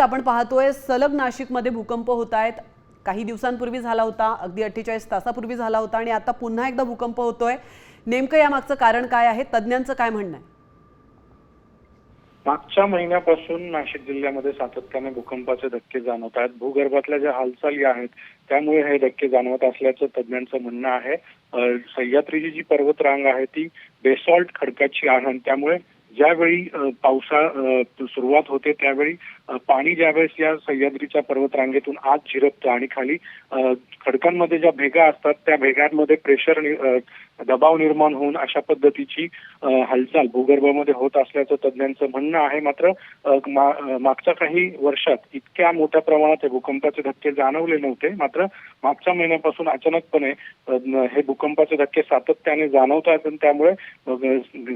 आपण पाहतोय सलग नाशिकमध्ये भूकंप होत आहेत। काही दिवसांपूर्वी झाला होता, अगदी 48 तासापूर्वी झाला होता आणि आता पुन्हा एकदा भूकंप होतोय। नेमकं यामागचं कारण काय आहे, तज्ञांचं काय म्हणणं आहे? मागच्या महिन्यापासून नाशिक जिल्ह्यामध्ये सातत्याने भूकंपाचे धक्के जाणवत आहेत। भूगर्भातल्या ज्या हालचाली आहेत त्यामुळे हे धक्के जाणवत असल्याचं तज्ञांचं म्हणणं आहे। सह्याद्रीची जी पर्वतरांग आहे ती बेसॉल्ट खडकाची आहे आणि त्यामुळे ज्यावेळी सुरुवात होते त्यावेळी पाणी ज्यावेळेस या सह्याद्रीच्या पर्वतरांगेतून आत झिरपतं आणि खाली खडकांमध्ये ज्या भेगा असतात त्या भेगांमध्ये दबाव निर्माण होऊन अशा पद्धतीची हालचाल भूगर्भामध्ये होत असल्याचं तज्ञांचं म्हणणं आहे। मात्र मागच्या काही वर्षात इतक्या मोठ्या प्रमाणात भूकंपाचे धक्के जाणवले नव्हते। मात्र मागच्या महिन्यापासून अचानकपणे हे भूकंपाचे धक्के सातत्याने जाणवत आहेत आणि त्यामुळे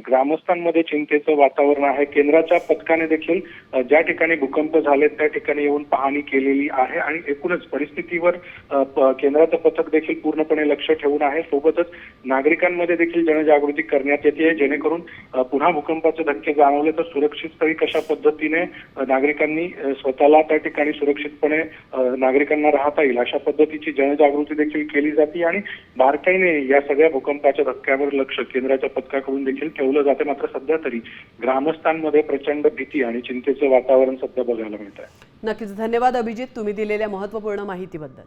ग्रामस्थांमध्ये चिंतेचं वातावरण आहे। केंद्राच्या पथकाने देखील ज्या ठिकाणी भूकंप झाले त्या ठिकाणी येऊन पाहणी केलेली आहे आणि एकूणच परिस्थितीवर केंद्राचं पथक देखील पूर्णपणे लक्ष ठेवून आहे। सोबतच नागरिकांमध्ये देखील जनजागृती करण्यात येते जेणेकरून पुन्हा भूकंपाचे धक्के जाणवले तर सुरक्षित स्थळी कशा पद्धतीने नागरिकांनी स्वतःला त्या ठिकाणी सुरक्षितपणे नागरिकांना राहता येईल अशा पद्धतीची जनजागृती देखील केली जाते आणि बारकाईने या सगळ्या भूकंपाच्या धक्क्यावर लक्ष केंद्राच्या पथकाकडून देखील ठेवलं जाते। मात्र सध्या तरी ग्रामस्थांमध्ये प्रचंड भीती आणि चिंतेचं वातावरण सध्या बघायला मिळत आहे। नक्कीच, धन्यवाद अभिजित, तुम्ही दिलेल्या महत्त्वपूर्ण माहितीबद्दल।